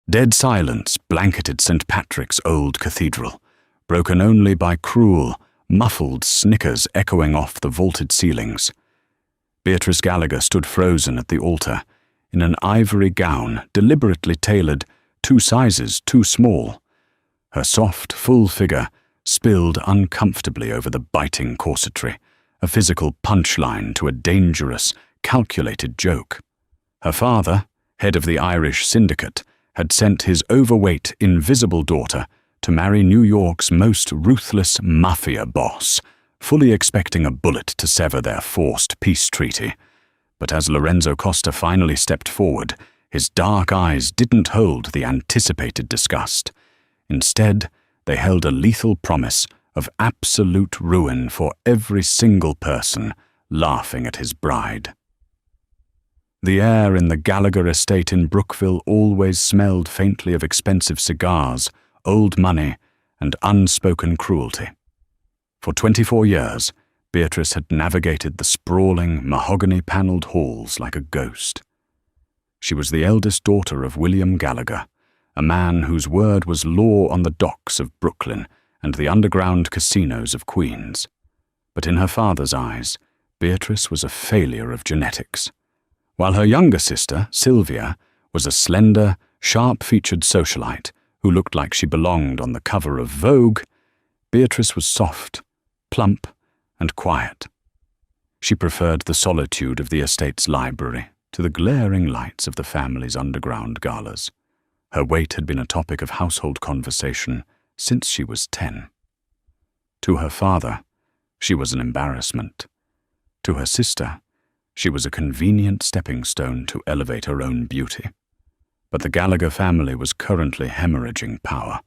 Dead silence blanketed St. Patrick's old cathedral, broken only by cruel, muffled snickers echoing off the vaulted ceilings. Beatrice Gallagher stood frozen at the altar, in an ivory gown deliberately tailored 2 sizes too small. Her soft, full figure spilled uncomfortably over the biting corsetry, a physical punchline to a dangerous, calculated joke. Her father, head of the Irish syndicate, had sent his overweight, invisible daughter to marry New York's most ruthless Mafia boss, fully expecting a bullet to sever their forced peace treaty. But as Lorenzo Costa finally stepped forward, his dark eyes didn't hold the anticipated disgust. Instead, they held a lethal promise of absolute ruin for every single person laughing at his bride. The air in the Gallagher estate in Brookville always smelled faintly of expensive cigars, old money, and unspoken cruelty. For 24 years, Beatrice had navigated the sprawling, mahogany-paneled halls like a ghost. She was the eldest daughter of William Gallagher, a man whose word was law on the docks of Brooklyn and the underground casinos of Queens. But in her father's eyes, Beatrice was a failure of genetics. While her younger sister, Sylvia, was a slender, sharp-featured socialite who looked like she belonged on the cover of Vogue, Beatrice was soft, plump, and quiet. She preferred the solitude of the estate's library to the glaring lights of the family's underground galas. Her weight had been a topic of household conversation since she was 10. To her father, she was an embarrassment. To her sister, she was a convenient stepping stone to elevate her own beauty. But the Gallagher family was currently hemorrhaging power.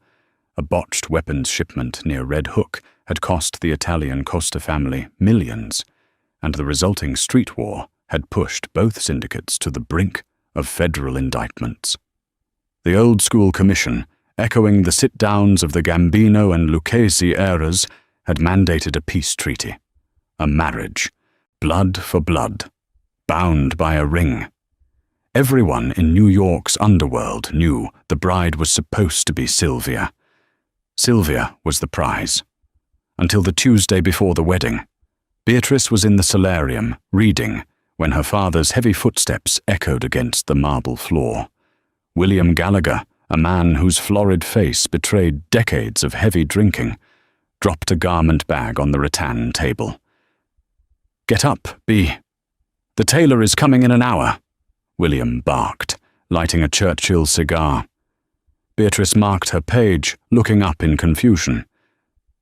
A botched weapons shipment near Red Hook had cost the Italian Costa family millions, and the resulting street war had pushed both syndicates to the brink of federal indictments. The old-school commission, echoing the sit-downs of the Gambino and Lucchese eras, had mandated a peace treaty, a marriage, blood for blood, bound by a ring. Everyone in New York's underworld knew the bride was supposed to be Sylvia. Sylvia was the prize. Until the Tuesday before the wedding, Beatrice was in the solarium, reading, when her father's heavy footsteps echoed against the marble floor. William Gallagher, a man whose florid face betrayed decades of heavy drinking, dropped a garment bag on the rattan table. "Get up, Bea. The tailor is coming in an hour," William barked, lighting a Churchill cigar. Beatrice marked her page, looking up in confusion.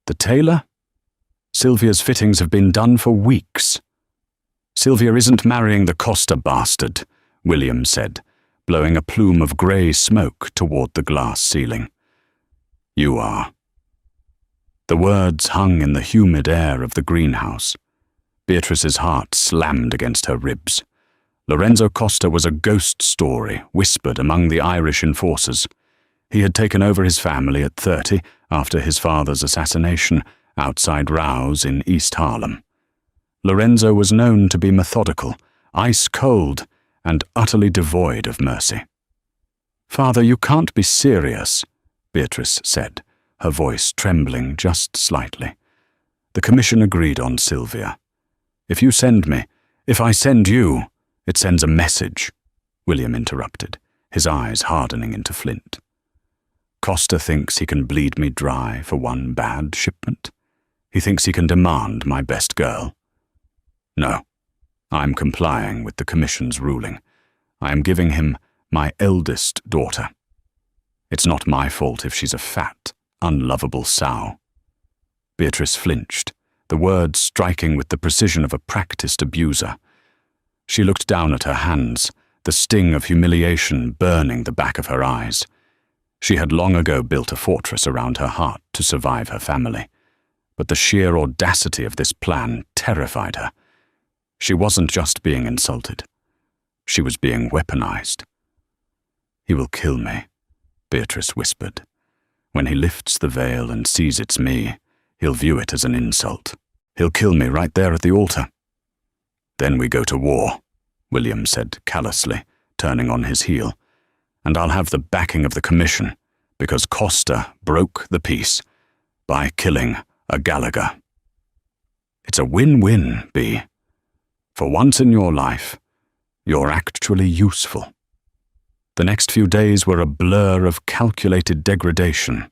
"The tailor? Sylvia's fittings have been done for weeks." "Sylvia isn't marrying the Costa bastard," William said, blowing a plume of grey smoke toward the glass ceiling. "You are." The words hung in the humid air of the greenhouse. Beatrice's heart slammed against her ribs. Lorenzo Costa was a ghost story whispered among the Irish enforcers. He had taken over his family at 30 after his father's assassination outside Rouse in East Harlem. Lorenzo was known to be methodical, ice-cold, and utterly devoid of mercy. "Father, you can't be serious," Beatrice said, her voice trembling just slightly. "The commission agreed on Sylvia. If I send you, it sends a message," William interrupted, his eyes hardening into flint. "Costa thinks he can bleed me dry for one bad shipment. He thinks he can demand my best girl. No, I'm complying with the commission's ruling. I am giving him my eldest daughter. It's not my fault if she's a fat, unlovable sow." Beatrice flinched, the words striking with the precision of a practiced abuser. She looked down at her hands, the sting of humiliation burning the back of her eyes. She had long ago built a fortress around her heart to survive her family, but the sheer audacity of this plan terrified her. She wasn't just being insulted. She was being weaponized. "He will kill me," Beatrice whispered. "When he lifts the veil and sees it's me, he'll view it as an insult. He'll kill me right there at the altar." "Then we go to war," William said callously, turning on his heel. and I'll have the backing of the commission, because Costa broke the peace by killing a Gallagher. It's a win-win, B. For once in your life, you're actually useful. The next few days were a blur of calculated degradation.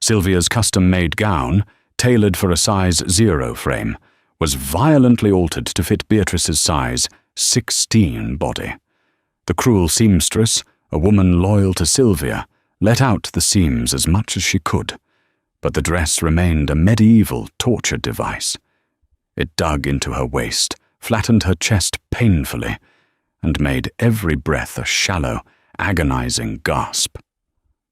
Sylvia's custom-made gown, tailored for a size 0 frame, was violently altered to fit Beatrice's size 16 body. The cruel seamstress, a woman loyal to Sylvia, let out the seams as much as she could, but the dress remained a medieval torture device. It dug into her waist, flattened her chest painfully, and made every breath a shallow, agonizing gasp.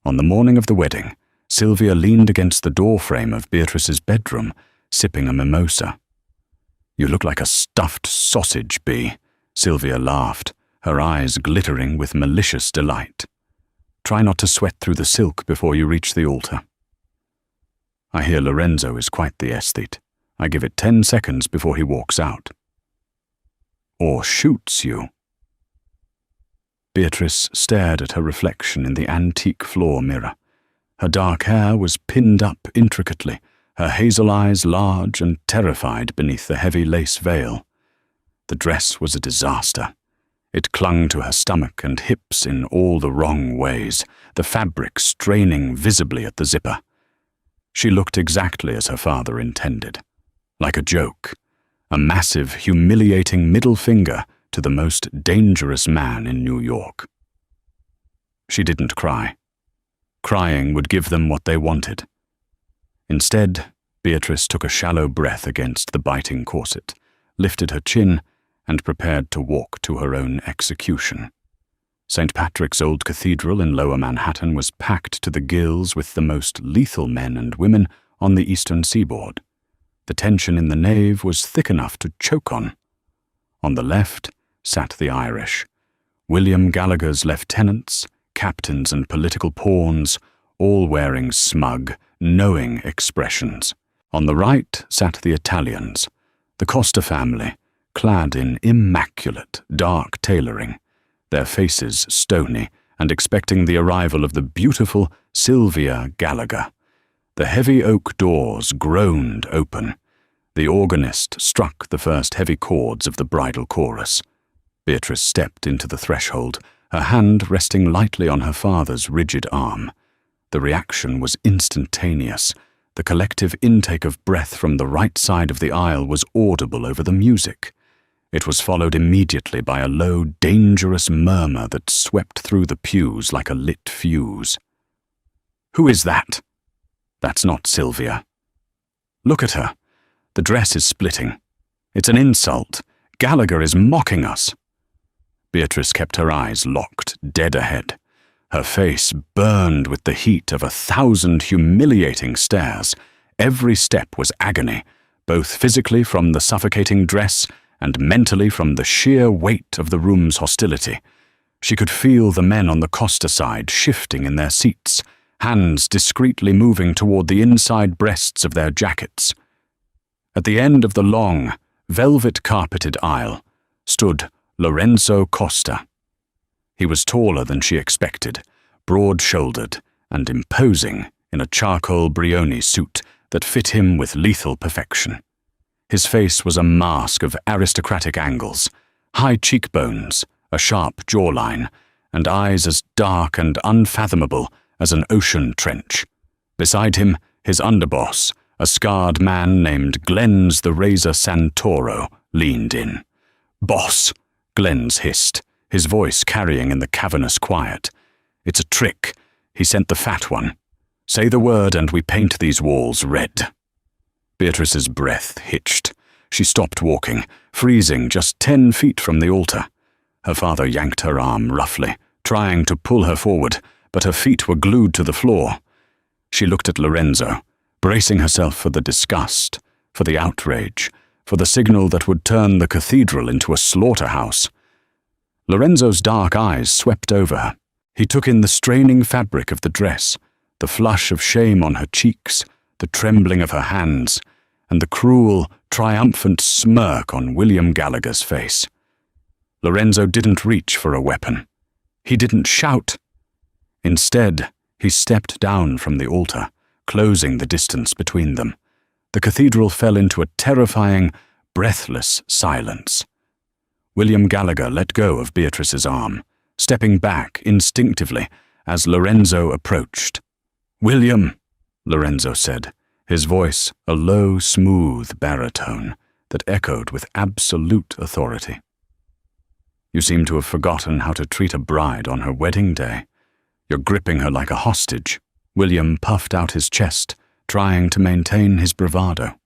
On the morning of the wedding, Sylvia leaned against the doorframe of Beatrice's bedroom, sipping a mimosa. "You look like a stuffed sausage, B," Sylvia laughed, her eyes glittering with malicious delight. "Try not to sweat through the silk before you reach the altar." "I hear Lorenzo is quite the aesthete. I give it 10 seconds before he walks out." "Or shoots you." Beatrice stared at her reflection in the antique floor mirror. Her dark hair was pinned up intricately, her hazel eyes large and terrified beneath the heavy lace veil. The dress was a disaster. It clung to her stomach and hips in all the wrong ways, the fabric straining visibly at the zipper. She looked exactly as her father intended, like a joke, a massive, humiliating middle finger to the most dangerous man in New York. She didn't cry. Crying would give them what they wanted. Instead, Beatrice took a shallow breath against the biting corset, lifted her chin, and prepared to walk to her own execution. St. Patrick's Old Cathedral in Lower Manhattan was packed to the gills with the most lethal men and women on the eastern seaboard. The tension in the nave was thick enough to choke on. On the left sat the Irish, William Gallagher's lieutenants, captains and political pawns, all wearing smug, knowing expressions. On the right sat the Italians, the Costa family, clad in immaculate, dark tailoring, their faces stony and expecting the arrival of the beautiful Sylvia Gallagher. The heavy oak doors groaned open. The organist struck the first heavy chords of the bridal chorus. Beatrice stepped into the threshold, her hand resting lightly on her father's rigid arm. The reaction was instantaneous. The collective intake of breath from the right side of the aisle was audible over the music. It was followed immediately by a low, dangerous murmur that swept through the pews like a lit fuse. "Who is that?" "That's not Sylvia." "Look at her. The dress is splitting. It's an insult. Gallagher is mocking us." Beatrice kept her eyes locked, dead ahead. Her face burned with the heat of 1,000 humiliating stares. Every step was agony, both physically from the suffocating dress and mentally from the sheer weight of the room's hostility. She could feel the men on the Costa side shifting in their seats, hands discreetly moving toward the inside breasts of their jackets. At the end of the long, velvet-carpeted aisle stood Lorenzo Costa. He was taller than she expected, broad-shouldered and imposing in a charcoal Brioni suit that fit him with lethal perfection. His face was a mask of aristocratic angles, high cheekbones, a sharp jawline, and eyes as dark and unfathomable as an ocean trench. Beside him, his underboss, a scarred man named Glens the Razor Santoro, leaned in. "Boss," Glens hissed, his voice carrying in the cavernous quiet. "It's a trick. He sent the fat one. Say the word and we paint these walls red." Beatrice's breath hitched. She stopped walking, freezing just 10 feet from the altar. Her father yanked her arm roughly, trying to pull her forward, but her feet were glued to the floor. She looked at Lorenzo, bracing herself for the disgust, for the outrage, for the signal that would turn the cathedral into a slaughterhouse. Lorenzo's dark eyes swept over her. He took in the straining fabric of the dress, the flush of shame on her cheeks, the trembling of her hands, and the cruel, triumphant smirk on William Gallagher's face. Lorenzo didn't reach for a weapon. He didn't shout. Instead, he stepped down from the altar, closing the distance between them. The cathedral fell into a terrifying, breathless silence. William Gallagher let go of Beatrice's arm, stepping back instinctively as Lorenzo approached. "William," Lorenzo said, his voice a low, smooth baritone that echoed with absolute authority. "You seem to have forgotten how to treat a bride on her wedding day. You're gripping her like a hostage." William puffed out his chest, trying to maintain his bravado.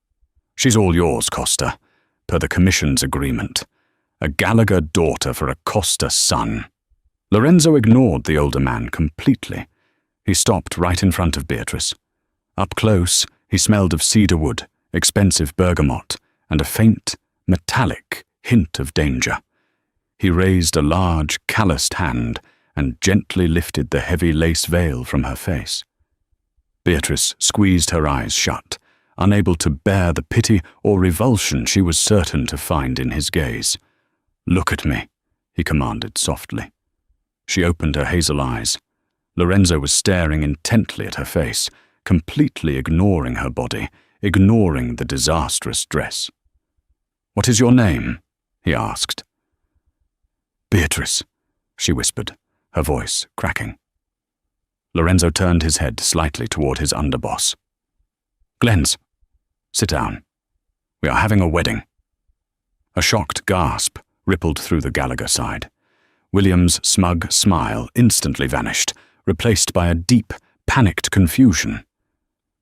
"She's all yours, Costa, per the commission's agreement. A Gallagher daughter for a Costa son." Lorenzo ignored the older man completely. He stopped right in front of Beatrice. Up close, he smelled of cedar wood, expensive bergamot, and a faint, metallic hint of danger. He raised a large, calloused hand and gently lifted the heavy lace veil from her face. Beatrice squeezed her eyes shut, unable to bear the pity or revulsion she was certain to find in his gaze. "Look at me," he commanded softly. She opened her hazel eyes. Lorenzo was staring intently at her face, completely ignoring her body, ignoring the disastrous dress. "What is your name?" he asked. "Beatrice," she whispered, her voice cracking. Lorenzo turned his head slightly toward his underboss. "Glenn's. Sit down. We are having a wedding." A shocked gasp rippled through the Gallagher side. William's smug smile instantly vanished, replaced by a deep, panicked confusion.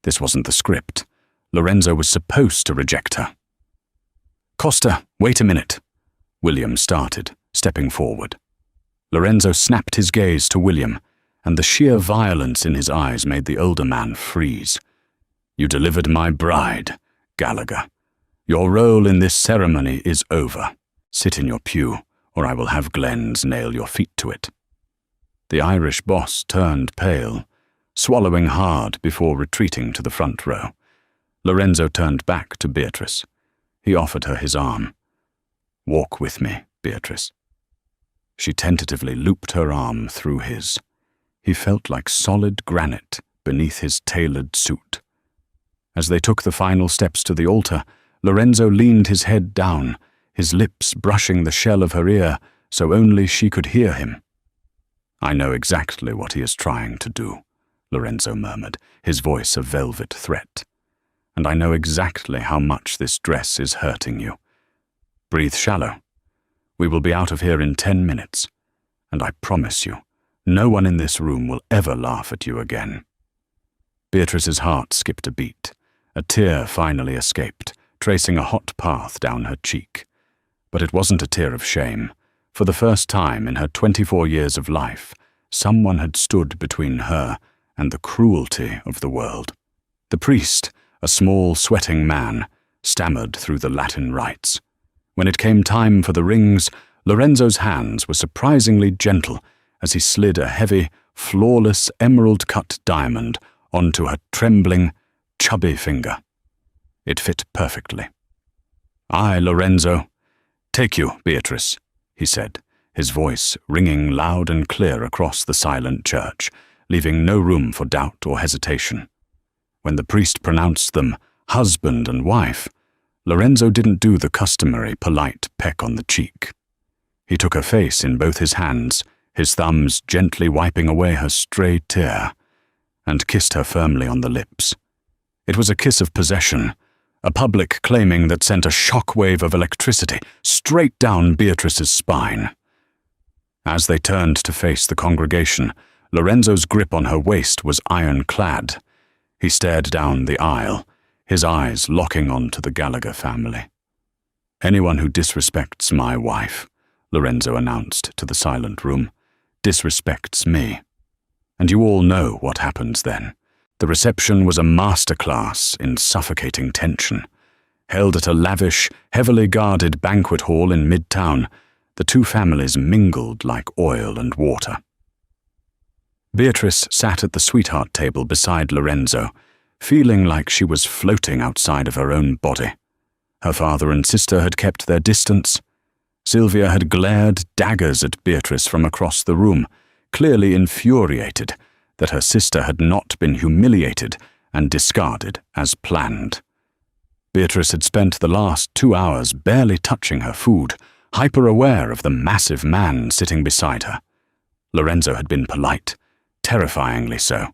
This wasn't the script. Lorenzo was supposed to reject her. "Costa, wait a minute," William started, stepping forward. Lorenzo snapped his gaze to William, and the sheer violence in his eyes made the older man freeze. "You delivered my bride, Gallagher. Your role in this ceremony is over. Sit in your pew, or I will have Glenn's nail your feet to it." The Irish boss turned pale, swallowing hard before retreating to the front row. Lorenzo turned back to Beatrice. He offered her his arm. "Walk with me, Beatrice." She tentatively looped her arm through his. He felt like solid granite beneath his tailored suit. As they took the final steps to the altar, Lorenzo leaned his head down, his lips brushing the shell of her ear so only she could hear him. "I know exactly what he is trying to do," Lorenzo murmured, his voice a velvet threat. "And I know exactly how much this dress is hurting you. Breathe shallow. We will be out of here in 10 minutes, and I promise you, no one in this room will ever laugh at you again." Beatrice's heart skipped a beat. A tear finally escaped, tracing a hot path down her cheek. But it wasn't a tear of shame. For the first time in her 24 years of life, someone had stood between her and the cruelty of the world. The priest, a small, sweating man, stammered through the Latin rites. When it came time for the rings, Lorenzo's hands were surprisingly gentle as he slid a heavy, flawless emerald-cut diamond onto her trembling, chubby finger. It fit perfectly. "I, Lorenzo, take you, Beatrice," he said, his voice ringing loud and clear across the silent church, leaving no room for doubt or hesitation. When the priest pronounced them husband and wife, Lorenzo didn't do the customary polite peck on the cheek. He took her face in both his hands, his thumbs gently wiping away her stray tear, and kissed her firmly on the lips. It was a kiss of possession, a public claiming that sent a shockwave of electricity straight down Beatrice's spine. As they turned to face the congregation, Lorenzo's grip on her waist was ironclad. He stared down the aisle, his eyes locking onto the Gallagher family. "Anyone who disrespects my wife," Lorenzo announced to the silent room, "disrespects me." And you all know what happens then. The reception was a masterclass in suffocating tension. Held at a lavish, heavily guarded banquet hall in Midtown, the two families mingled like oil and water. Beatrice sat at the sweetheart table beside Lorenzo, feeling like she was floating outside of her own body. Her father and sister had kept their distance. Sylvia had glared daggers at Beatrice from across the room, clearly infuriated, that her sister had not been humiliated and discarded as planned. Beatrice had spent the last 2 hours barely touching her food, hyper-aware of the massive man sitting beside her. Lorenzo had been polite, terrifyingly so.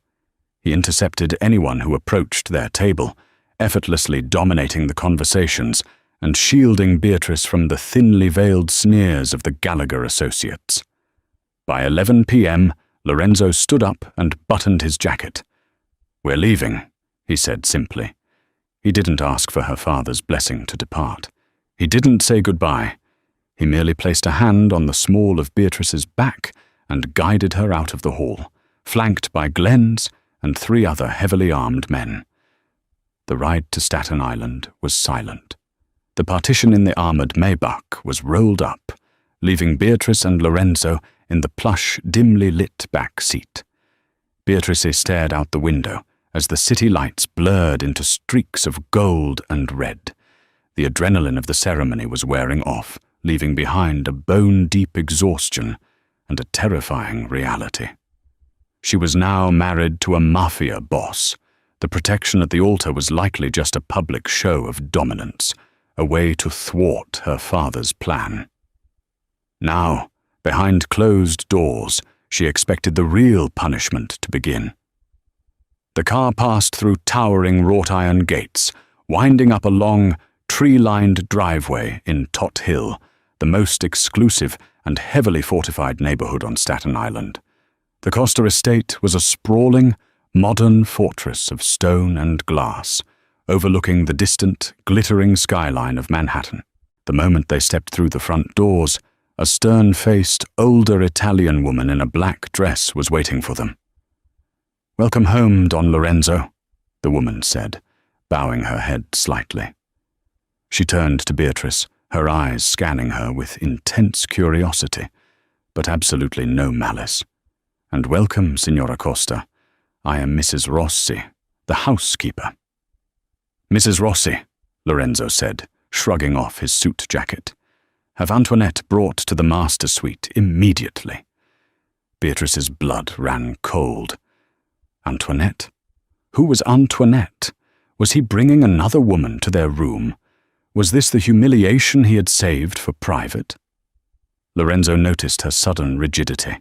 He intercepted anyone who approached their table, effortlessly dominating the conversations and shielding Beatrice from the thinly veiled sneers of the Gallagher associates. By 11 p.m., Lorenzo stood up and buttoned his jacket. "We're leaving," he said simply. He didn't ask for her father's blessing to depart. He didn't say goodbye. He merely placed a hand on the small of Beatrice's back and guided her out of the hall, flanked by Glenn's and 3 other heavily armed men. The ride to Staten Island was silent. The partition in the armored Maybach was rolled up, leaving Beatrice and Lorenzo in the plush, dimly lit back seat. Beatrice stared out the window as the city lights blurred into streaks of gold and red. The adrenaline of the ceremony was wearing off, leaving behind a bone-deep exhaustion and a terrifying reality. She was now married to a Mafia boss. The protection at the altar was likely just a public show of dominance, a way to thwart her father's plan. Now, behind closed doors, she expected the real punishment to begin. The car passed through towering wrought-iron gates, winding up a long, tree-lined driveway in Tot Hill, the most exclusive and heavily fortified neighborhood on Staten Island. The Costa estate was a sprawling, modern fortress of stone and glass, overlooking the distant, glittering skyline of Manhattan. The moment they stepped through the front doors, a stern-faced, older Italian woman in a black dress was waiting for them. "Welcome home, Don Lorenzo," the woman said, bowing her head slightly. She turned to Beatrice, her eyes scanning her with intense curiosity, but absolutely no malice. "And welcome, Signora Costa. I am Mrs. Rossi, the housekeeper." "Mrs. Rossi," Lorenzo said, shrugging off his suit jacket. "Have Antoinette brought to the master suite immediately." Beatrice's blood ran cold. Antoinette? Who was Antoinette? Was he bringing another woman to their room? Was this the humiliation he had saved for private? Lorenzo noticed her sudden rigidity.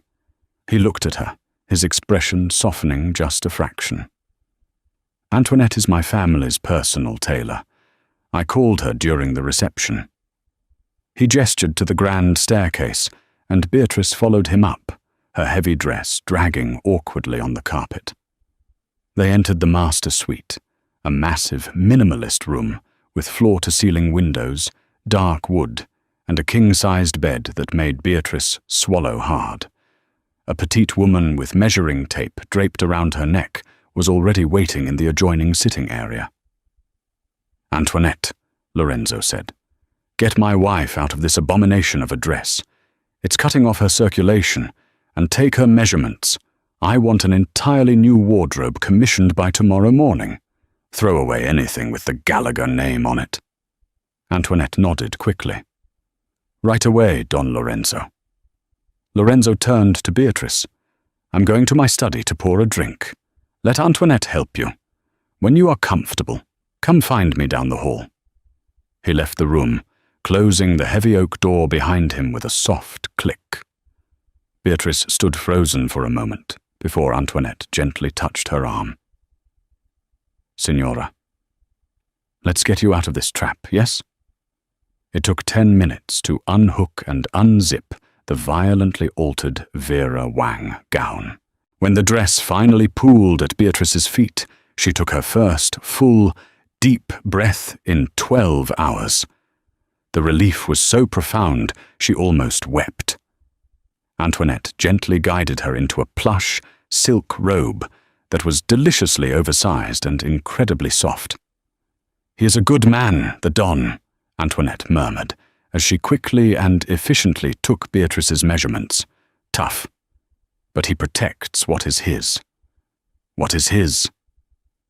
He looked at her, his expression softening just a fraction. "Antoinette is my family's personal tailor. I called her during the reception." He gestured to the grand staircase, and Beatrice followed him up, her heavy dress dragging awkwardly on the carpet. They entered the master suite, a massive, minimalist room with floor-to-ceiling windows, dark wood, and a king-sized bed that made Beatrice swallow hard. A petite woman with measuring tape draped around her neck was already waiting in the adjoining sitting area. "Antoinette," Lorenzo said, "get my wife out of this abomination of a dress. It's cutting off her circulation, and take her measurements. I want an entirely new wardrobe commissioned by tomorrow morning. Throw away anything with the Gallagher name on it." Antoinette nodded quickly. "Right away, Don Lorenzo." Lorenzo turned to Beatrice. "I'm going to my study to pour a drink. Let Antoinette help you. When you are comfortable, come find me down the hall." He left the room, closing the heavy oak door behind him with a soft click. Beatrice stood frozen for a moment before Antoinette gently touched her arm. "Signora, let's get you out of this trap, yes?" It took 10 minutes to unhook and unzip the violently altered Vera Wang gown. When the dress finally pooled at Beatrice's feet, she took her first full, deep breath in 12 hours. The relief was so profound she almost wept. Antoinette gently guided her into a plush, silk robe that was deliciously oversized and incredibly soft. "He is a good man, the Don," Antoinette murmured, as she quickly and efficiently took Beatrice's measurements. "Tough. But he protects what is his." What is his?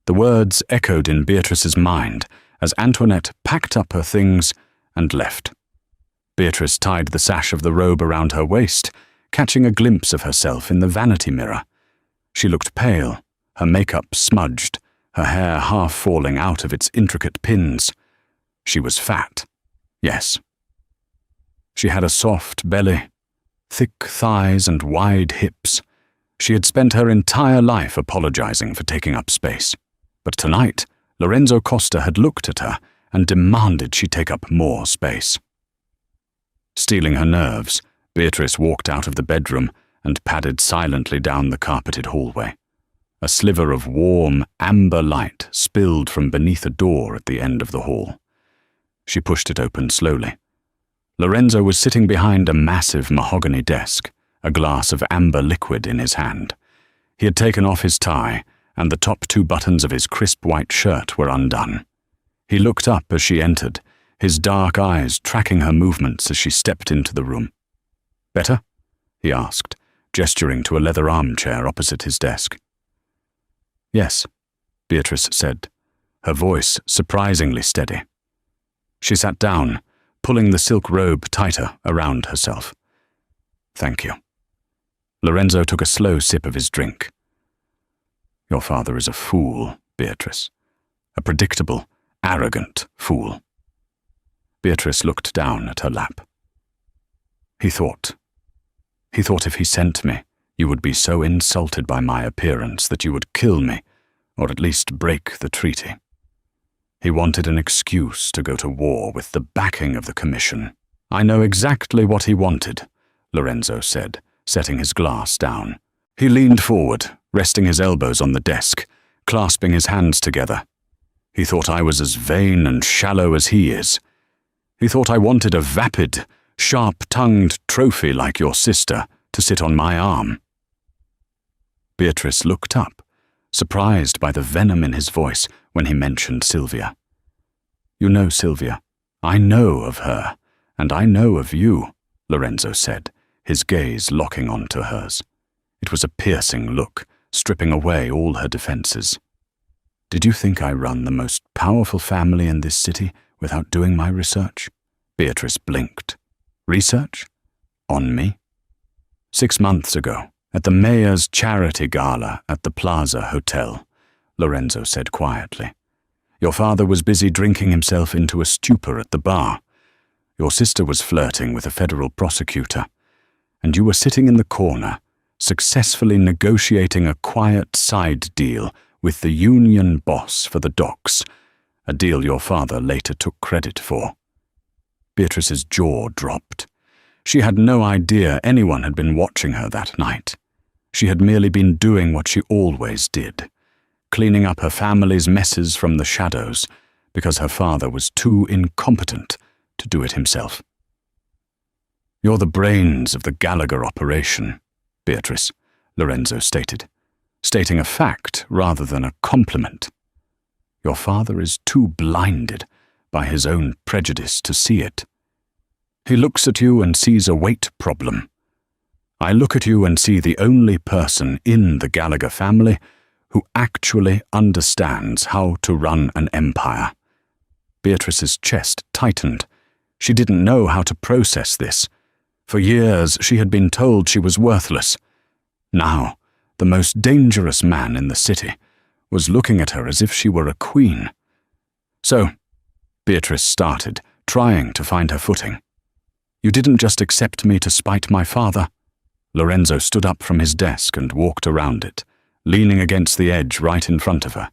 The words echoed in Beatrice's mind as Antoinette packed up her things and left. Beatrice tied the sash of the robe around her waist, catching a glimpse of herself in the vanity mirror. She looked pale, her makeup smudged, her hair half falling out of its intricate pins. She was fat, yes. She had a soft belly, thick thighs and wide hips. She had spent her entire life apologizing for taking up space. But tonight, Lorenzo Costa had looked at her and demanded she take up more space. Steeling her nerves, Beatrice walked out of the bedroom and padded silently down the carpeted hallway. A sliver of warm, amber light spilled from beneath a door at the end of the hall. She pushed it open slowly. Lorenzo was sitting behind a massive mahogany desk, a glass of amber liquid in his hand. He had taken off his tie, and the top 2 buttons of his crisp white shirt were undone. He looked up as she entered, his dark eyes tracking her movements as she stepped into the room. "Better?" he asked, gesturing to a leather armchair opposite his desk. "Yes," Beatrice said, her voice surprisingly steady. She sat down, pulling the silk robe tighter around herself. "Thank you." Lorenzo took a slow sip of his drink. "Your father is a fool, Beatrice. A predictable, arrogant fool." Beatrice looked down at her lap. He thought if he sent me, you would be so insulted by my appearance that you would kill me, or at least break the treaty. He wanted an excuse to go to war with the backing of the Commission. "I know exactly what he wanted," Lorenzo said, setting his glass down. He leaned forward, resting his elbows on the desk, clasping his hands together. "He thought I was as vain and shallow as he is. He thought I wanted a vapid, sharp-tongued trophy like your sister to sit on my arm." Beatrice looked up, surprised by the venom in his voice when he mentioned Sylvia. "You know Sylvia. I know of her, and I know of you," Lorenzo said, his gaze locking onto hers. It was a piercing look, stripping away all her defenses. "Did you think I run the most powerful family in this city without doing my research?" Beatrice blinked. "Research? On me?" 6 months ago, at the mayor's charity gala at the Plaza Hotel, Lorenzo said quietly. "Your father was busy drinking himself into a stupor at the bar. Your sister was flirting with a federal prosecutor, and you were sitting in the corner, successfully negotiating a quiet side deal with the union boss for the docks, a deal your father later took credit for." Beatrice's jaw dropped. She had no idea anyone had been watching her that night. She had merely been doing what she always did, cleaning up her family's messes from the shadows, because her father was too incompetent to do it himself. "You're the brains of the Gallagher operation, Beatrice," Lorenzo stated, stating a fact rather than a compliment. "Your father is too blinded by his own prejudice to see it. He looks at you and sees a weight problem. I look at you and see the only person in the Gallagher family who actually understands how to run an empire." Beatrice's chest tightened. She didn't know how to process this. For years she had been told she was worthless. Now, the most dangerous man in the city was looking at her as if she were a queen. "So," Beatrice started, trying to find her footing. "You didn't just accept me to spite my father?" Lorenzo stood up from his desk and walked around it, leaning against the edge right in front of her.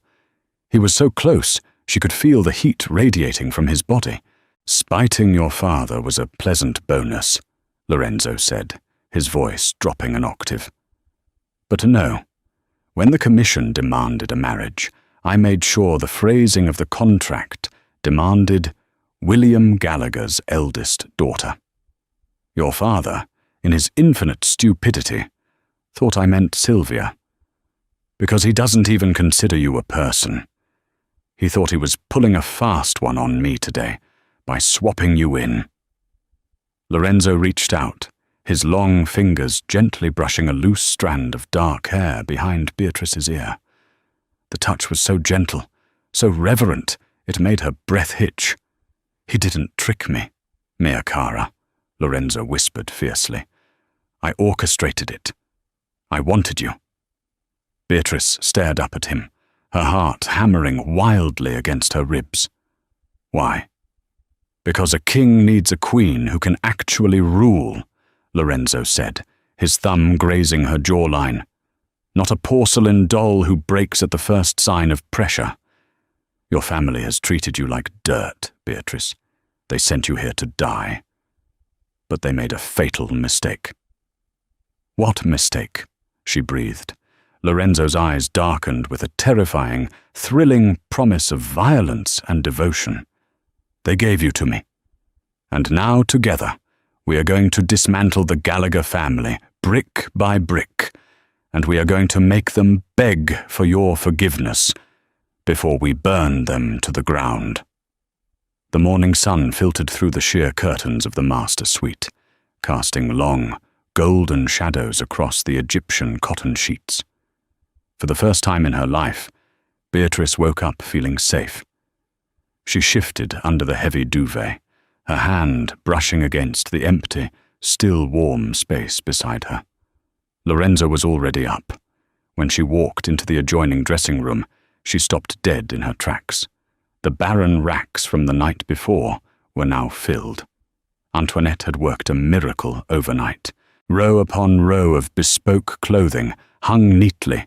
He was so close she could feel the heat radiating from his body. "Spiting your father was a pleasant bonus," Lorenzo said, his voice dropping an octave. "But no, when the Commission demanded a marriage, I made sure the phrasing of the contract demanded William Gallagher's eldest daughter. Your father, in his infinite stupidity, thought I meant Sylvia, because he doesn't even consider you a person. He thought he was pulling a fast one on me today by swapping you in." Lorenzo reached out, his long fingers gently brushing a loose strand of dark hair behind Beatrice's ear. The touch was so gentle, so reverent, it made her breath hitch. "He didn't trick me, mea cara," Lorenzo whispered fiercely. "I orchestrated it. I wanted you." Beatrice stared up at him, her heart hammering wildly against her ribs. Why? Because a king needs a queen who can actually rule, Lorenzo said, his thumb grazing her jawline. Not a porcelain doll who breaks at the first sign of pressure. Your family has treated you like dirt, Beatrice. They sent you here to die. But they made a fatal mistake. What mistake? She breathed. Lorenzo's eyes darkened with a terrifying, thrilling promise of violence and devotion. They gave you to me. And now, together, we are going to dismantle the Gallagher family, brick by brick, and we are going to make them beg for your forgiveness before we burn them to the ground. The morning sun filtered through the sheer curtains of the master suite, casting long, golden shadows across the Egyptian cotton sheets. For the first time in her life, Beatrice woke up feeling safe. She shifted under the heavy duvet, her hand brushing against the empty, still warm space beside her. Lorenzo was already up. When she walked into the adjoining dressing room, she stopped dead in her tracks. The barren racks from the night before were now filled. Antoinette had worked a miracle overnight. Row upon row of bespoke clothing hung neatly,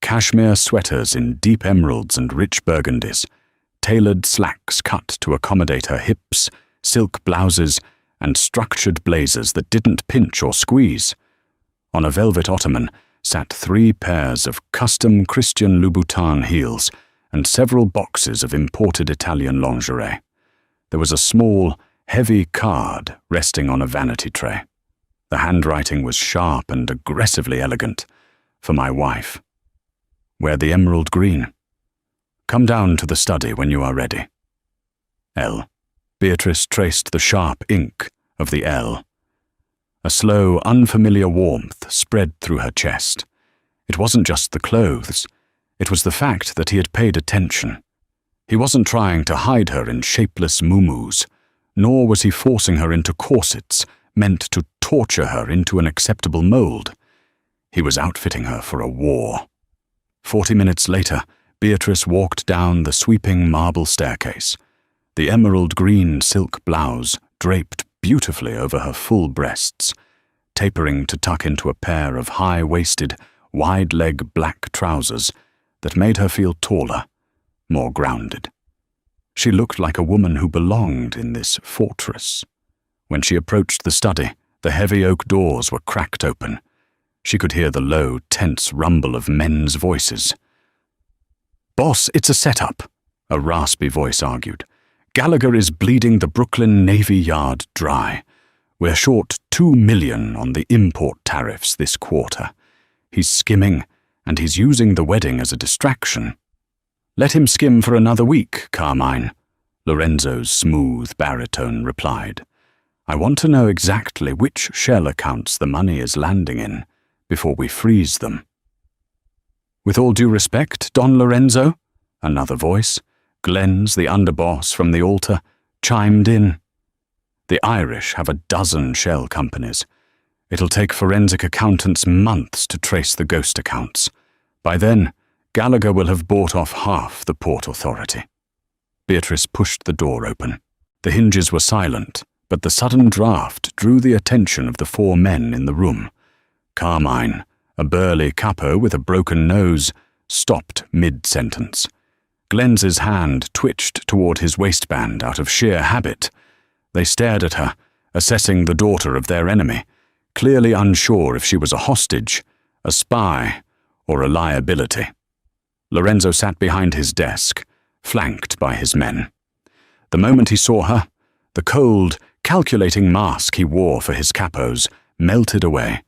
cashmere sweaters in deep emeralds and rich burgundies, tailored slacks cut to accommodate her hips, silk blouses, and structured blazers that didn't pinch or squeeze. On a velvet ottoman sat 3 pairs of custom Christian Louboutin heels and several boxes of imported Italian lingerie. There was a small, heavy card resting on a vanity tray. The handwriting was sharp and aggressively elegant. For my wife. Wear the emerald green. Come down to the study when you are ready. L. Beatrice traced the sharp ink of the L. A slow, unfamiliar warmth spread through her chest. It wasn't just the clothes. It was the fact that he had paid attention. He wasn't trying to hide her in shapeless muumuus, nor was he forcing her into corsets meant to torture her into an acceptable mold. He was outfitting her for a war. 40 minutes later, Beatrice walked down the sweeping marble staircase. The emerald green silk blouse draped beautifully over her full breasts, tapering to tuck into a pair of high-waisted, wide-leg black trousers that made her feel taller, more grounded. She looked like a woman who belonged in this fortress. When she approached the study, the heavy oak doors were cracked open. She could hear the low, tense rumble of men's voices. "Boss, it's a setup," a raspy voice argued. "Gallagher is bleeding the Brooklyn Navy Yard dry. We're short $2 million on the import tariffs this quarter. He's skimming, and he's using the wedding as a distraction." "Let him skim for another week, Carmine," Lorenzo's smooth baritone replied. "I want to know exactly which shell accounts the money is landing in before we freeze them." "With all due respect, Don Lorenzo," another voice, Glenn's the underboss from the altar, chimed in. "The Irish have a dozen shell companies. It'll take forensic accountants months to trace the ghost accounts. By then, Gallagher will have bought off half the Port Authority." Beatrice pushed the door open. The hinges were silent, but the sudden draft drew the attention of the 4 men in the room. Carmine, a burly capo with a broken nose, stopped mid-sentence. Glenn's hand twitched toward his waistband out of sheer habit. They stared at her, assessing the daughter of their enemy, clearly unsure if she was a hostage, a spy, or a liability. Lorenzo sat behind his desk, flanked by his men. The moment he saw her, the cold, calculating mask he wore for his capos melted away,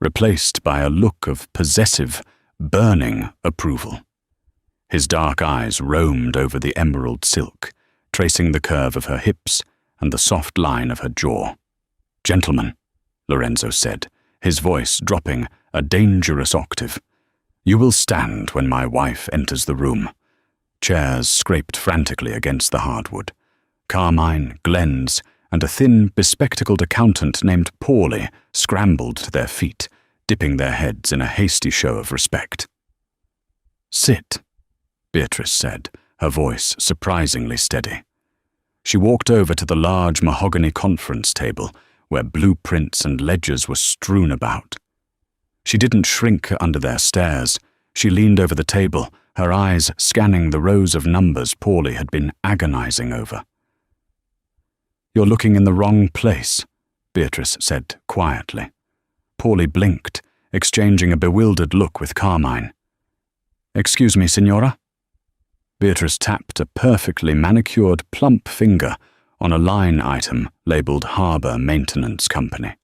replaced by a look of possessive, burning approval. His dark eyes roamed over the emerald silk, tracing the curve of her hips and the soft line of her jaw. "Gentlemen," Lorenzo said, his voice dropping a dangerous octave, "you will stand when my wife enters the room." Chairs scraped frantically against the hardwood. Carmine, Glenn's, and a thin, bespectacled accountant named Paulie scrambled to their feet, dipping their heads in a hasty show of respect. Sit, Beatrice said, her voice surprisingly steady. She walked over to the large mahogany conference table where blueprints and ledgers were strewn about. She didn't shrink under their stares. She leaned over the table, her eyes scanning the rows of numbers Paulie had been agonizing over. "You're looking in the wrong place," Beatrice said quietly. Paulie blinked, exchanging a bewildered look with Carmine. "Excuse me, Signora?" Beatrice tapped a perfectly manicured plump finger on a line item labelled Harbour Maintenance Company.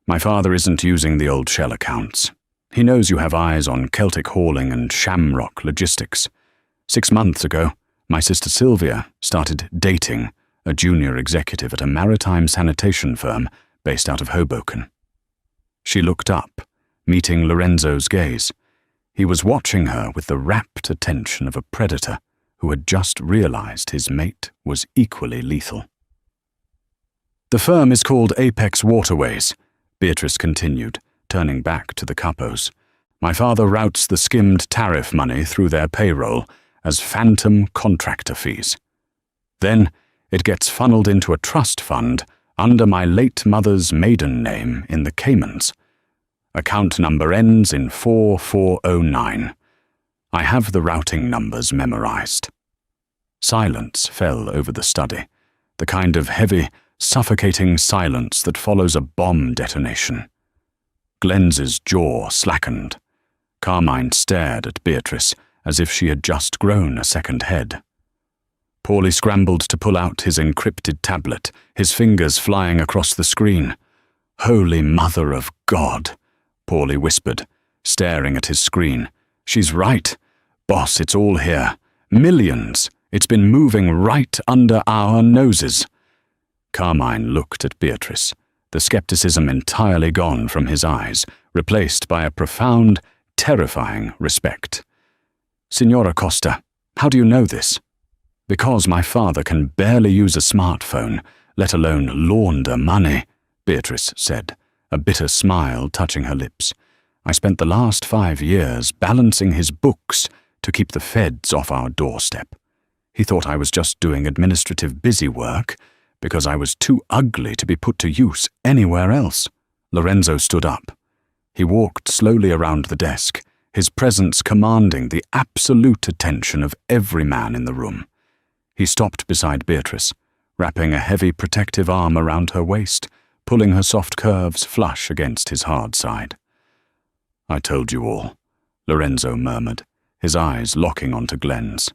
"My father isn't using the old shell accounts. He knows you have eyes on Celtic hauling and shamrock logistics. 6 months ago, my sister Sylvia started dating a junior executive at a maritime sanitation firm based out of Hoboken." She looked up, meeting Lorenzo's gaze. He was watching her with the rapt attention of a predator who had just realized his mate was equally lethal. "The firm is called Apex Waterways," Beatrice continued, turning back to the capos. "My father routes the skimmed tariff money through their payroll as phantom contractor fees. Then it gets funneled into a trust fund under my late mother's maiden name in the Caymans. Account number ends in 4409. I have the routing numbers memorized." Silence fell over the study, the kind of heavy, suffocating silence that follows a bomb detonation. Glenn's jaw slackened. Carmine stared at Beatrice as if she had just grown a second head. Paulie scrambled to pull out his encrypted tablet, his fingers flying across the screen. "Holy Mother of God," Paulie whispered, staring at his screen. "She's right. Boss, it's all here. Millions. It's been moving right under our noses." Carmine looked at Beatrice, the skepticism entirely gone from his eyes, replaced by a profound, terrifying respect. "Signora Costa, how do you know this?" "Because my father can barely use a smartphone, let alone launder money," Beatrice said, a bitter smile touching her lips. "I spent the last 5 years balancing his books to keep the feds off our doorstep. He thought I was just doing administrative busy work because I was too ugly to be put to use anywhere else." Lorenzo stood up. He walked slowly around the desk, his presence commanding the absolute attention of every man in the room. He stopped beside Beatrice, wrapping a heavy protective arm around her waist, pulling her soft curves flush against his hard side. "I told you all," Lorenzo murmured, his eyes locking onto Glenn's.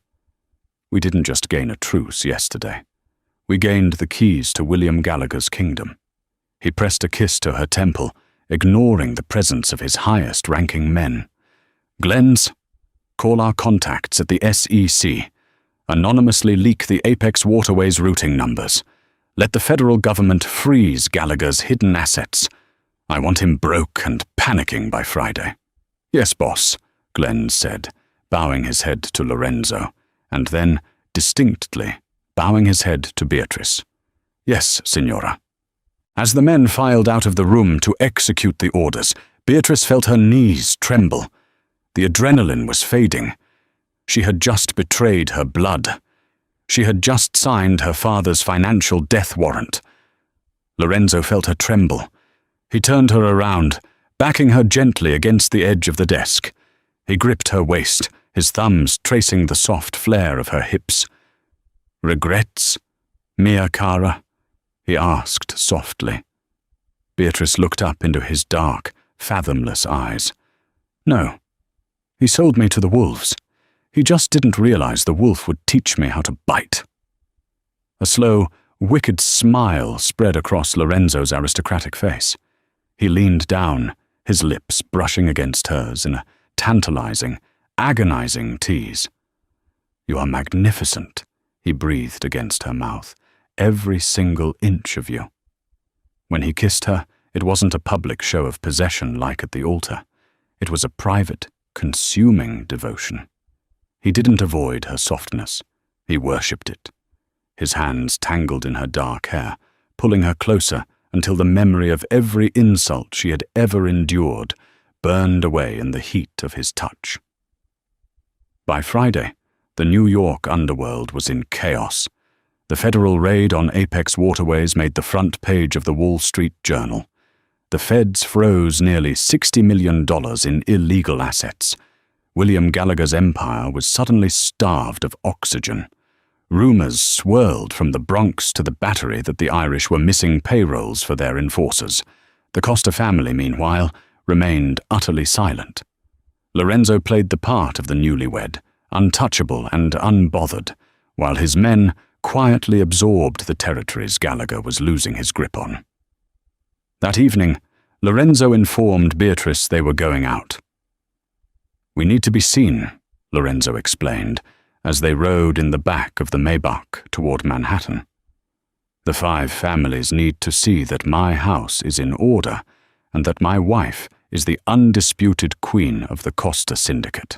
"We didn't just gain a truce yesterday. We gained the keys to William Gallagher's kingdom." He pressed a kiss to her temple, ignoring the presence of his highest-ranking men. "Glenn's, call our contacts at the SEC. Anonymously leak the Apex Waterways routing numbers. Let the federal government freeze Gallagher's hidden assets. I want him broke and panicking by Friday." "Yes, boss," Glenn said, bowing his head to Lorenzo, and then, distinctly, bowing his head to Beatrice. "Yes, Signora." As the men filed out of the room to execute the orders, Beatrice felt her knees tremble. The adrenaline was fading. She had just betrayed her blood. She had just signed her father's financial death warrant. Lorenzo felt her tremble. He turned her around, backing her gently against the edge of the desk. He gripped her waist, his thumbs tracing the soft flare of her hips. "Regrets, mia cara?" he asked softly. Beatrice looked up into his dark, fathomless eyes. "No. He sold me to the wolves. He just didn't realize the wolf would teach me how to bite." A slow, wicked smile spread across Lorenzo's aristocratic face. He leaned down, his lips brushing against hers in a tantalizing, agonizing tease. "You are magnificent," he breathed against her mouth, "every single inch of you." When he kissed her, it wasn't a public show of possession like at the altar. It was a private, consuming devotion. He didn't avoid her softness. He worshipped it. His hands tangled in her dark hair, pulling her closer until the memory of every insult she had ever endured burned away in the heat of his touch. By Friday, the New York underworld was in chaos. The federal raid on Apex waterways made the front page of the Wall Street Journal. The feds froze nearly $60 million in illegal assets. William Gallagher's empire was suddenly starved of oxygen. Rumors swirled from the Bronx to the Battery that the Irish were missing payrolls for their enforcers. The Costa family, meanwhile, remained utterly silent. Lorenzo played the part of the newlywed, untouchable and unbothered, while his men quietly absorbed the territories Gallagher was losing his grip on. That evening, Lorenzo informed Beatrice they were going out. "We need to be seen," Lorenzo explained, as they rode in the back of the Maybach toward Manhattan. "The 5 families need to see that my house is in order and that my wife is the undisputed queen of the Costa Syndicate."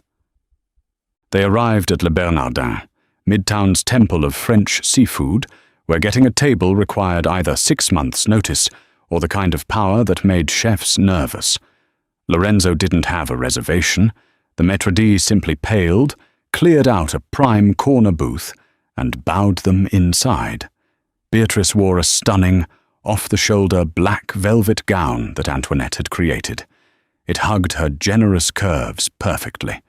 They arrived at Le Bernardin, Midtown's temple of French seafood, where getting a table required either 6 months' notice or the kind of power that made chefs nervous. Lorenzo didn't have a reservation. The maître d' simply paled, cleared out a prime corner booth, and bowed them inside. Beatrice wore a stunning, off-the-shoulder black velvet gown that Antoinette had created. It hugged her generous curves perfectly,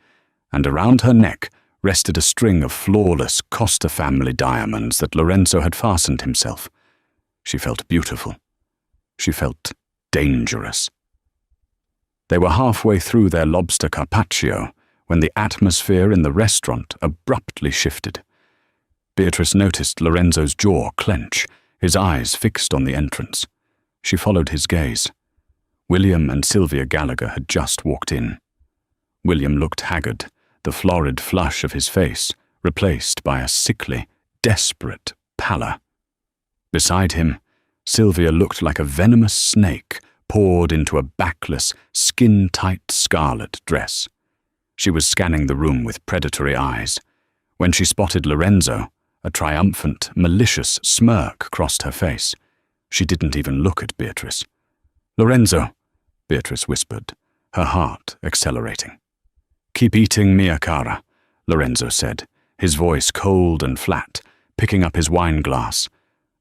and around her neck rested a string of flawless Costa family diamonds that Lorenzo had fastened himself. She felt beautiful. She felt dangerous. They were halfway through their lobster carpaccio when the atmosphere in the restaurant abruptly shifted. Beatrice noticed Lorenzo's jaw clench, his eyes fixed on the entrance. She followed his gaze. William and Sylvia Gallagher had just walked in. William looked haggard, the florid flush of his face replaced by a sickly, desperate pallor. Beside him, Sylvia looked like a venomous snake poured into a backless, skin-tight scarlet dress. She was scanning the room with predatory eyes. When she spotted Lorenzo, a triumphant, malicious smirk crossed her face. She didn't even look at Beatrice. "Lorenzo," Beatrice whispered, her heart accelerating. "Keep eating, mia cara," Lorenzo said, his voice cold and flat, picking up his wine glass.